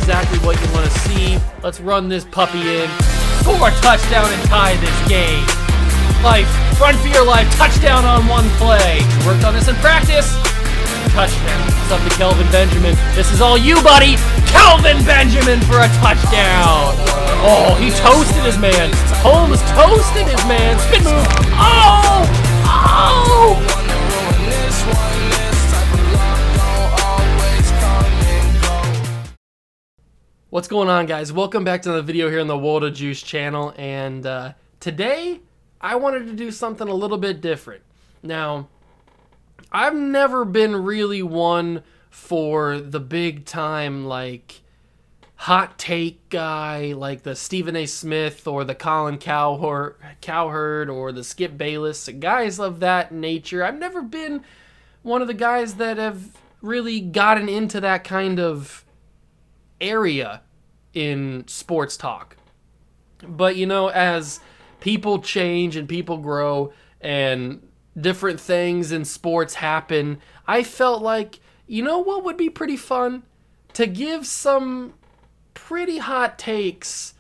exactly what you want to see. Let's run this puppy in. Score a touchdown and tie this game. Life, run for your life, touchdown on one play. Worked on this in practice. Touchdown. It's up to Kelvin Benjamin. This is all you, buddy. Kelvin Benjamin for a touchdown. Oh, he toasted his man. Holmes toasted his man. Spin move. Oh! Oh! What's going on, guys? Welcome back to another video here on the World of Juice channel. And today, I wanted to do something a little bit different. Now, I've never been really one for the big time, like, hot take guy, like the Stephen A. Smith or the Colin Cowherd or the Skip Bayless, guys of that nature. I've never been one of the guys that have really gotten into that kind of area in sports talk. But, you know, as people change and people grow and different things in sports happen, I felt like, you know what would be pretty fun? To give some pretty hot takes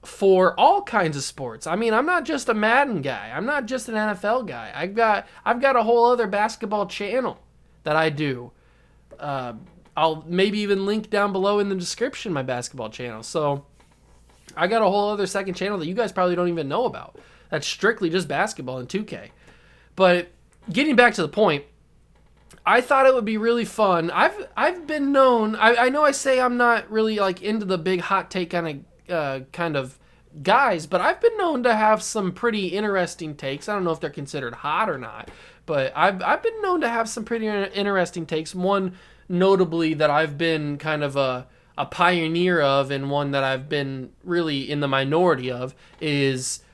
for all kinds of sports. I mean, I'm not just a Madden guy. I'm not just an NFL guy. I've got a whole other basketball channel that I do. I'll maybe even link down below in the description my basketball channel. So I got a whole other second channel that you guys probably don't even know about. That's strictly just basketball and 2K. But getting back to the point, I thought it would be really fun. I've been known. I know I say I'm not really like into the big hot take kind of guys, but I've been known to have some pretty interesting takes. I don't know if they're considered hot or not, but I've been known to have some pretty interesting takes. One notably that I've been kind of a pioneer of, and one that I've been really in the minority of, is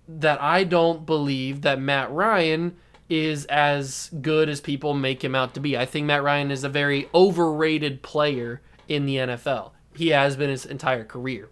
that I don't believe that Matt Ryan is as good as people make him out to be. I think Matt Ryan is a very overrated player in the NFL. He has been his entire career.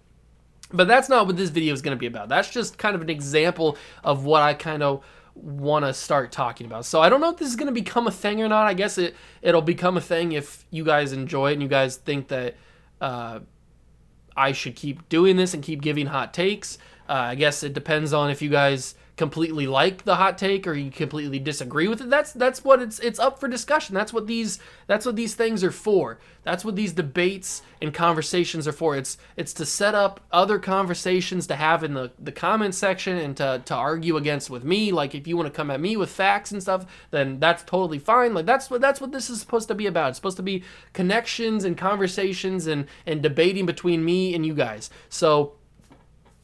But that's not what this video is going to be about. That's just kind of an example of what I kind of want to start talking about. So I don't know if this is going to become a thing or not. I guess it'll become a thing if you guys enjoy it and you guys think that I should keep doing this and keep giving hot takes. I guess it depends on if you guys completely like the hot take or you completely disagree with it. That's what it's up for discussion. That's what these things are for. That's what these debates and conversations are for. It's to set up other conversations to have in the comment section and to argue against with me. Like, if you want to come at me with facts and stuff, then that's totally fine. Like, that's what this is supposed to be about. It's supposed to be connections and conversations and debating between me and you guys. So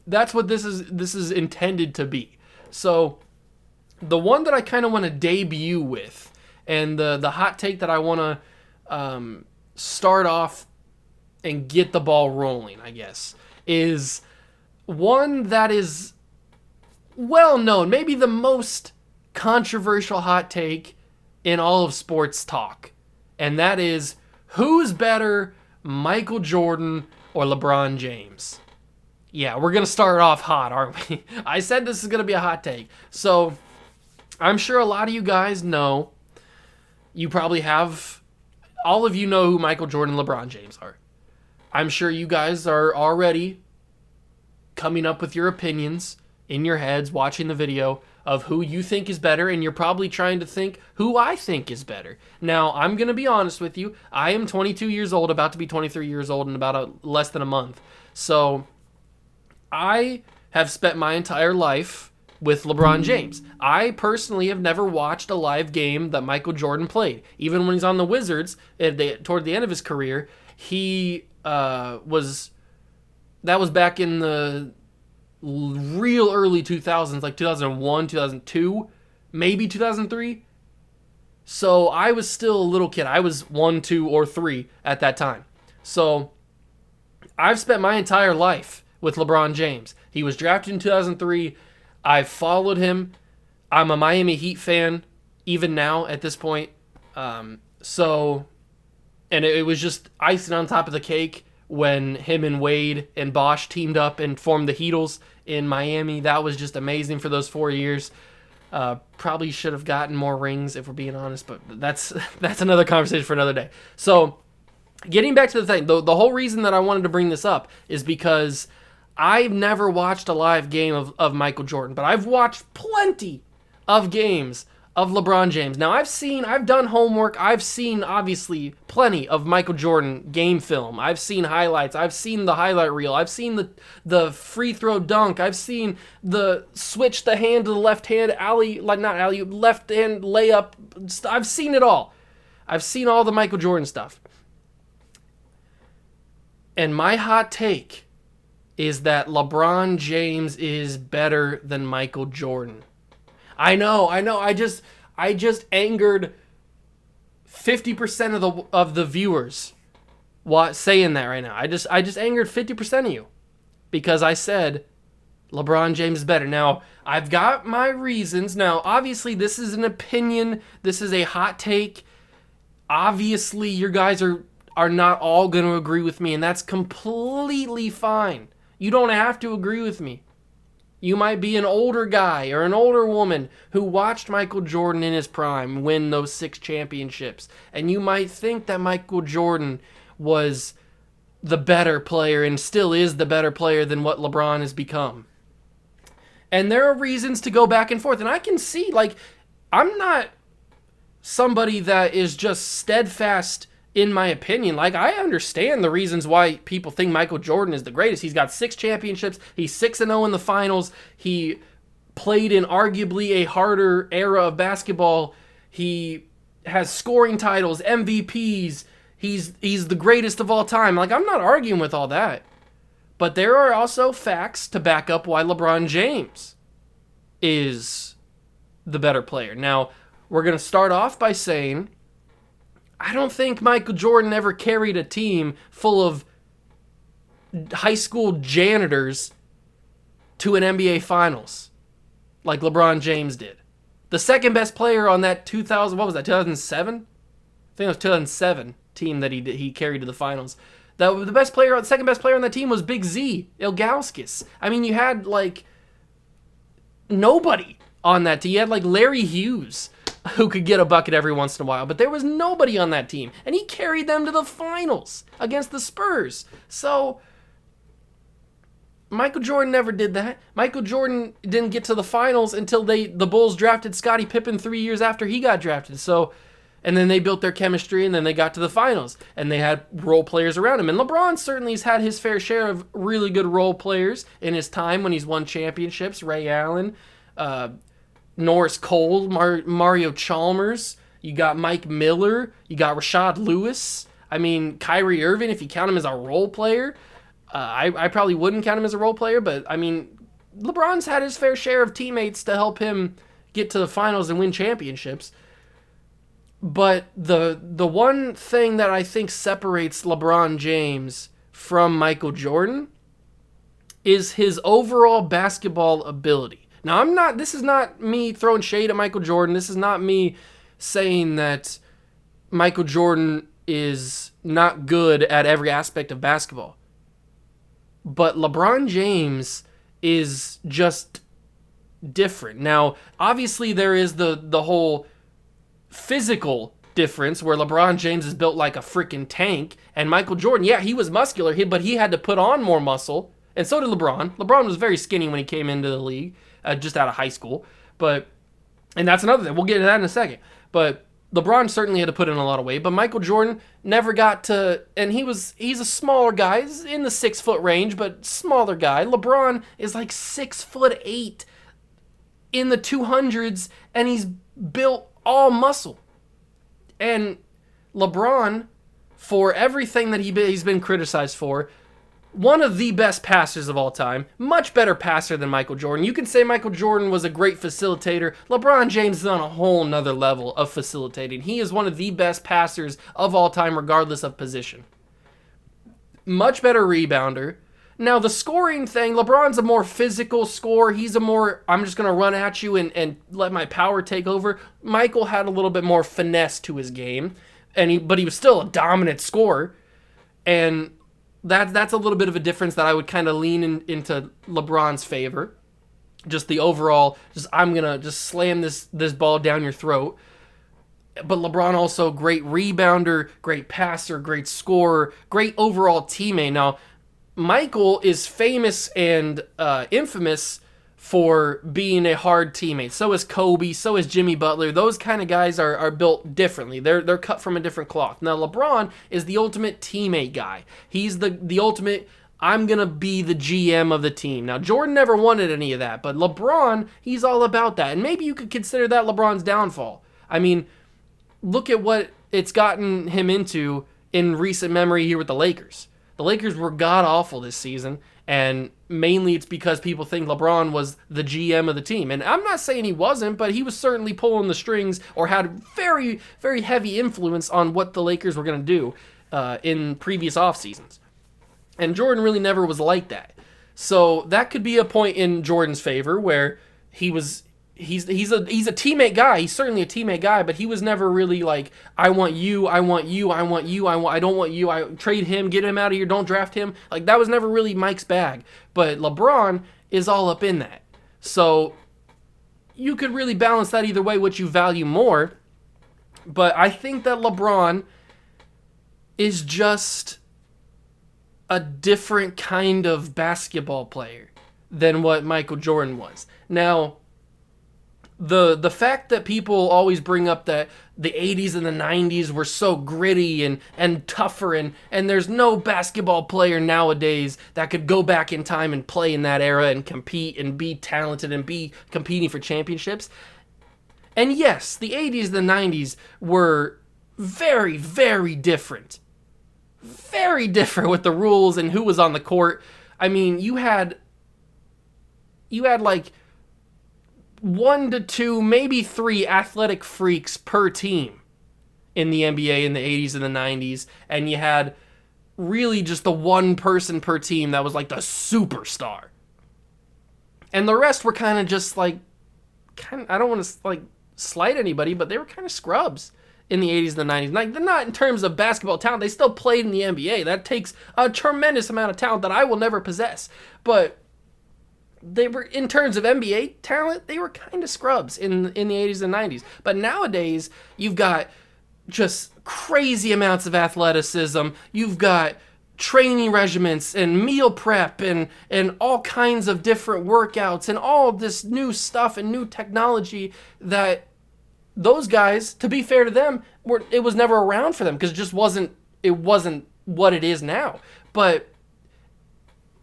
that's what this is intended to be. So the one that I kind of want to debut with, and the hot take that I want to start off and get the ball rolling, I guess, is one that is well known, maybe the most controversial hot take in all of sports talk. And that is, who's better, Michael Jordan or LeBron James? Yeah, we're going to start off hot, aren't we? I said this is going to be a hot take. So I'm sure a lot of you guys know, you probably have, all of you know who Michael Jordan and LeBron James are. I'm sure you guys are already coming up with your opinions in your heads, watching the video of who you think is better, and you're probably trying to think who I think is better. Now, I'm going to be honest with you. I am 22 years old, about to be 23 years old in about less than a month. So I have spent my entire life with LeBron James. I personally have never watched a live game that Michael Jordan played. Even when he's on the Wizards, toward the end of his career, that was back in the real early 2000s, like 2001, 2002, maybe 2003. So I was still a little kid. I was 1, 2, or 3 at that time. So I've spent my entire life with LeBron James. He was drafted in 2003. I followed him. I'm a Miami Heat fan, even now at this point. And it was just icing on top of the cake when him and Wade and Bosh teamed up and formed the Heatles in Miami. That was just amazing for those 4 years. Probably should have gotten more rings, if we're being honest, but that's another conversation for another day. So getting back to the thing, the whole reason that I wanted to bring this up is because I've never watched a live game of Michael Jordan, but I've watched plenty of games of LeBron James. Now, I've done homework. I've seen, obviously, plenty of Michael Jordan game film. I've seen highlights. I've seen the highlight reel. I've seen the free throw dunk. I've seen the switch the hand to the left hand left hand layup. I've seen it all. I've seen all the Michael Jordan stuff. And my hot take is that LeBron James is better than Michael Jordan. I know. I just angered 50% of the viewers saying that right now. I just angered 50% of you because I said LeBron James is better. Now, I've got my reasons. Now, obviously, this is an opinion. This is a hot take. Obviously, you guys are not all going to agree with me, and that's completely fine. You don't have to agree with me. You might be an older guy or an older woman who watched Michael Jordan in his prime win those 6 championships. And you might think that Michael Jordan was the better player and still is the better player than what LeBron has become. And there are reasons to go back and forth. And I can see, I'm not somebody that is just steadfast in my opinion. I understand the reasons why people think Michael Jordan is the greatest. He's got 6 championships. He's 6-0 in the finals. He played in arguably a harder era of basketball. He has scoring titles, MVPs. He's the greatest of all time. I'm not arguing with all that. But there are also facts to back up why LeBron James is the better player. Now, we're going to start off by saying I don't think Michael Jordan ever carried a team full of high school janitors to an NBA Finals like LeBron James did. The second best player on that 2007? I think it was 2007 team that he carried to the finals. The second best player on that team was Big Z, Ilgauskas. I mean, you had nobody on that team. You had Larry Hughes, who could get a bucket every once in a while, but there was nobody on that team, and he carried them to the finals against the Spurs. So Michael Jordan never did that. Michael Jordan didn't get to the finals until the Bulls drafted Scottie Pippen 3 years after he got drafted. So, and then they built their chemistry, and then they got to the finals, and they had role players around him. And LeBron certainly has had his fair share of really good role players in his time when he's won championships. Ray Allen, Norris Cole, Mario Chalmers. You got Mike Miller. You got Rashad Lewis. I mean, Kyrie Irving, if you count him as a role player. I probably wouldn't count him as a role player, but I mean, LeBron's had his fair share of teammates to help him get to the finals and win championships. But the one thing that I think separates LeBron James from Michael Jordan is his overall basketball ability. Now, this is not me throwing shade at Michael Jordan. This is not me saying that Michael Jordan is not good at every aspect of basketball. But LeBron James is just different. Now, obviously, there is the whole physical difference where LeBron James is built like a freaking tank, and Michael Jordan, yeah, he was muscular, but he had to put on more muscle, and so did LeBron. LeBron was very skinny when he came into the league, just out of high school, and that's another thing. We'll get into that in a second. But LeBron certainly had to put in a lot of weight, but Michael Jordan never got to, and he's a smaller guy, he's in the 6 foot range, but smaller guy. LeBron is 6'8" in the 200s, and he's built all muscle. And LeBron, for everything that he's been criticized for, one of the best passers of all time, much better passer than Michael Jordan. You can say Michael Jordan was a great facilitator. LeBron James is on a whole nother level of facilitating. He is one of the best passers of all time, regardless of position. Much better rebounder. Now, the scoring thing, LeBron's a more physical scorer. He's a more, I'm just going to run at you and let my power take over. Michael had a little bit more finesse to his game, but he was still a dominant scorer. And that's a little bit of a difference that I would kind of lean into LeBron's favor. Just the overall, I'm going to just slam this ball down your throat. but LeBron also great rebounder, great passer, great scorer, great overall teammate. Now, Michael is famous and infamous for being a hard teammate. So is Kobe, so is Jimmy Butler. Those kind of guys are built differently. They're cut from a different cloth. Now, LeBron is the ultimate teammate guy. He's the ultimate, I'm going to be the GM of the team. Now, Jordan never wanted any of that, but LeBron, he's all about that. And maybe you could consider that LeBron's downfall. I mean, look at what it's gotten him into in recent memory here with the Lakers. The Lakers were god-awful this season, and mainly it's because people think LeBron was the GM of the team. And I'm not saying he wasn't, but he was certainly pulling the strings or had very, very heavy influence on what the Lakers were going to do in previous off seasons. And Jordan really never was like that. So that could be a point in Jordan's favor where he's a teammate guy. He's certainly a teammate guy, but he was never really like, I want you, I don't want you, I trade him, get him out of here, don't draft him. Like, that was never really Mike's bag. But LeBron is all up in that. So you could really balance that either way, what you value more. But I think that LeBron is just a different kind of basketball player than what Michael Jordan was. Now, the fact that people always bring up that the 80s and the 90s were so gritty and tougher, and there's no basketball player nowadays that could go back in time and play in that era and compete and be talented and be competing for championships. And yes, the 80s and the 90s were very, very different. Very different with the rules and who was on the court. I mean, you had like 1 to 2, maybe 3 athletic freaks per team in the NBA in the 80s and the 90s, and you had really just the one person per team that was like the superstar. And the rest were kind of just like, I don't want to like slight anybody, but they were kind of scrubs in the 80s and the 90s. Like, not in terms of basketball talent. They still played in the NBA. That takes a tremendous amount of talent that I will never possess. But they were, in terms of NBA talent, they were kind of scrubs in the 80s and 90s. But nowadays, you've got just crazy amounts of athleticism. You've got training regimens and meal prep and all kinds of different workouts and all this new stuff and new technology that those guys, to be fair to them, it was never around for them because it wasn't what it is now. But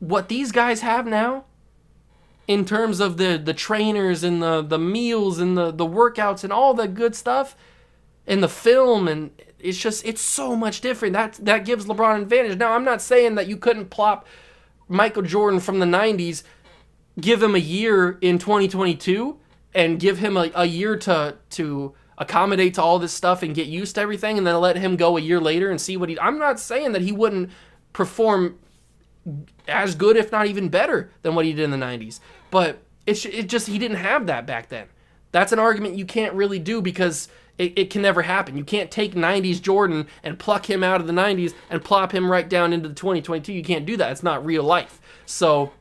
what these guys have now, in terms of the trainers and the meals and the workouts and all the good stuff and the film, and it's so much different. That gives LeBron an advantage. Now, I'm not saying that you couldn't plop Michael Jordan from the 90s, give him a year in 2022, and give him a year to accommodate to all this stuff and get used to everything, and then let him go a year later and see what I'm not saying that he wouldn't perform as good, if not even better, than what he did in the 90s. But it just, he didn't have that back then. That's an argument you can't really do because it can never happen. You can't take 90s Jordan and pluck him out of the 90s and plop him right down into the 2022. You can't do that. It's not real life. So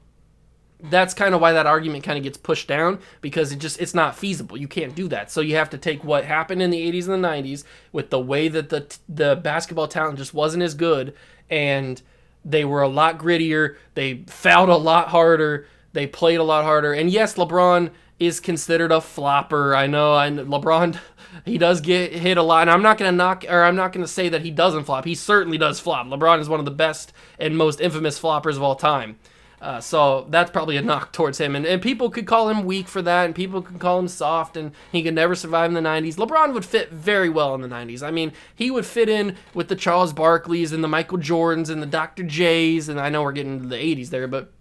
that's kind of why that argument kind of gets pushed down, because it's not feasible. You can't do that. So you have to take what happened in the 80s and the 90s with the way that the basketball talent just wasn't as good, and they were a lot grittier. They fouled a lot harder. They played a lot harder. And yes, LeBron is considered a flopper. I know, LeBron, he does get hit a lot. And I'm not going to say that he doesn't flop. He certainly does flop. LeBron is one of the best and most infamous floppers of all time. So that's probably a knock towards him. And people could call him weak for that, and people could call him soft, and he could never survive in the 90s. LeBron would fit very well in the 90s. I mean, he would fit in with the Charles Barkleys and the Michael Jordans and the Dr. J's, and I know we're getting into the 80s there, but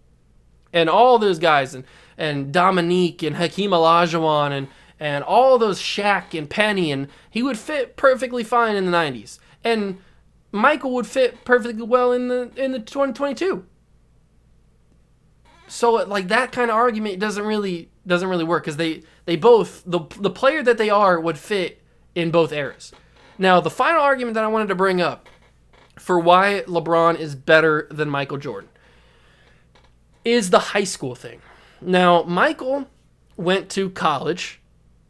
and all those guys, and Dominique and Hakeem Olajuwon and all those Shaq and Penny, and he would fit perfectly fine in the 90s. And Michael would fit perfectly well in the 2022. So like that kind of argument doesn't really work, because they both, the player that they are would fit in both eras. Now, the final argument that I wanted to bring up for why LeBron is better than Michael Jordan is the high school thing. Now, Michael went to college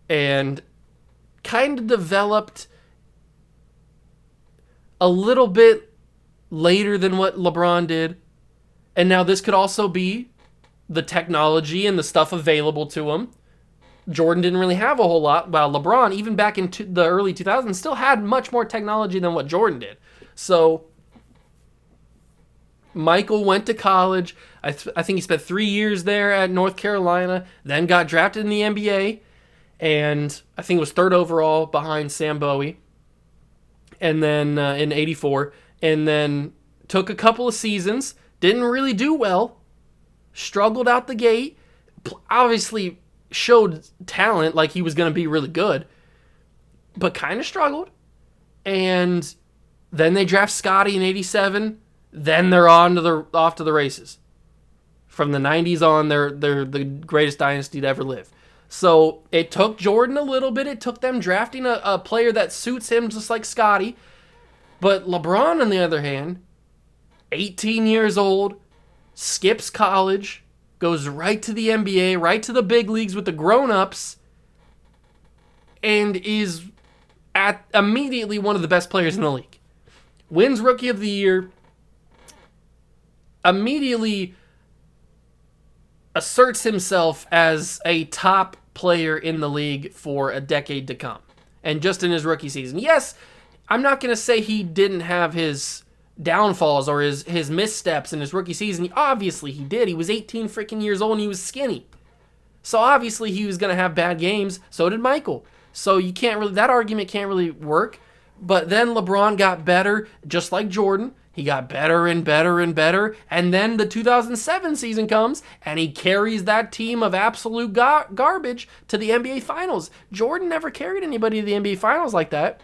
and kind of developed a little bit later than what LeBron did. And now this could also be the technology and the stuff available to him. Jordan didn't really have a whole lot, while LeBron, even back in the early 2000s, still had much more technology than what Jordan did. So Michael went to college. I think he spent 3 years there at North Carolina, then got drafted in the NBA, and I think it was 3rd overall behind Sam Bowie, and then in '84, and then took a couple of seasons, didn't really do well, struggled out the gate, obviously showed talent, like he was going to be really good, but kind of struggled. And then they draft Scottie in '87. Then they're off to the races. From the '90s on, they're the greatest dynasty to ever live. So it took Jordan a little bit. It took them drafting a player that suits him, just like Scottie. But LeBron, on the other hand, 18 years old, skips college, goes right to the NBA, right to the big leagues with the grown-ups, and is immediately one of the best players in the league. Wins Rookie of the Year, immediately asserts himself as a top player in the league for a decade to come. And just in his rookie season. Yes, I'm not going to say he didn't have his downfalls or his missteps in his rookie season. Obviously he did. He was 18 freaking years old and he was skinny. So obviously he was going to have bad games. So did Michael. So that argument can't really work. But then LeBron got better, just like Jordan. He got better and better and better. And then the 2007 season comes and he carries that team of absolute garbage to the NBA Finals. Jordan never carried anybody to the NBA Finals like that.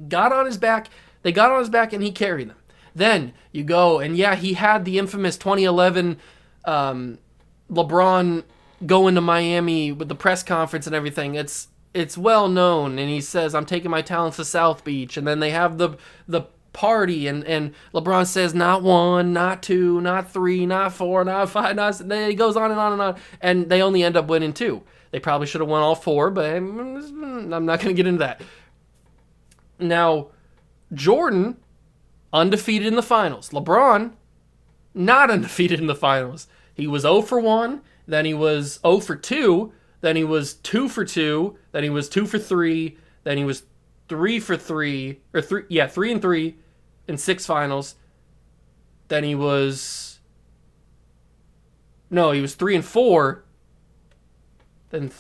Got on his back. They got on his back and he carried them. Then you go, and yeah, he had the infamous 2011 LeBron going to Miami with the press conference and everything. It's well known, and he says, "I'm taking my talents to South Beach," and then they have the party, and LeBron says, "Not 1, not 2, not 3, not 4, not 5, not 6." Then he goes on and on and on, and they only end up winning 2. They probably should have won all 4, but I'm not going to get into that. Now, Jordan, undefeated in the finals. LeBron, not undefeated in the finals. He was 0 for 1, then he was 0 for 2, then he was 2 for 2, then he was 2 for 3, then he was 3 for 3, 3 and 3 in 6 finals. Then he was 3 and 4, then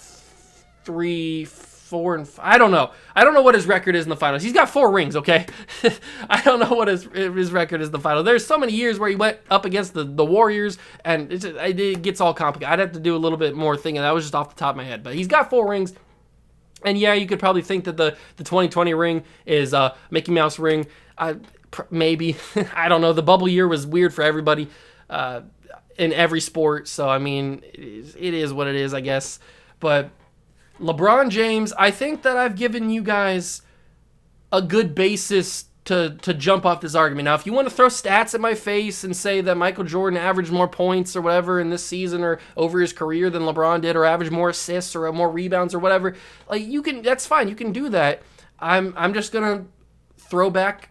3, 4, and 5. I don't know. I don't know what his record is in the finals. He's got 4 rings, okay? I don't know what his record is in the finals. There's so many years where he went up against the Warriors, and it gets all complicated. I'd have to do a little bit more thinking. That was just off the top of my head. But he's got 4 rings. And yeah, you could probably think that the 2020 ring is Mickey Mouse ring. Maybe. I don't know. The bubble year was weird for everybody in every sport. So, I mean, it is what it is, I guess. But LeBron James, I think that I've given you guys a good basis to jump off this argument. Now, if you want to throw stats at my face and say that Michael Jordan averaged more points or whatever in this season or over his career than LeBron did, or averaged more assists or more rebounds or whatever, like, you can, that's fine. You can do that. I'm just gonna throw back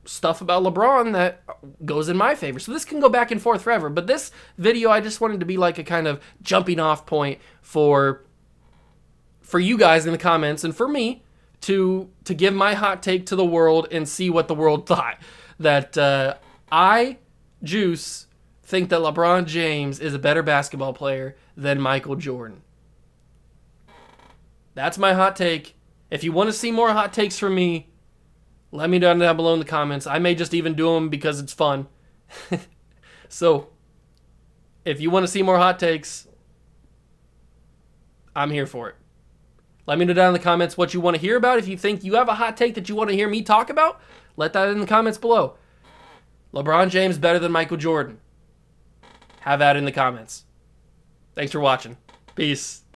stuff about LeBron that goes in my favor. So this can go back and forth forever. But this video, I just wanted to be like a kind of jumping off point for you guys in the comments and for me to give my hot take to the world and see what the world thought. That I, Juice, think that LeBron James is a better basketball player than Michael Jordan. That's my hot take. If you want to see more hot takes from me, let me know down below in the comments. I may just even do them because it's fun. So, if you want to see more hot takes, I'm here for it. Let me know down in the comments what you want to hear about. If you think you have a hot take that you want to hear me talk about, let that in the comments below. LeBron James better than Michael Jordan. Have that in the comments. Thanks for watching. Peace.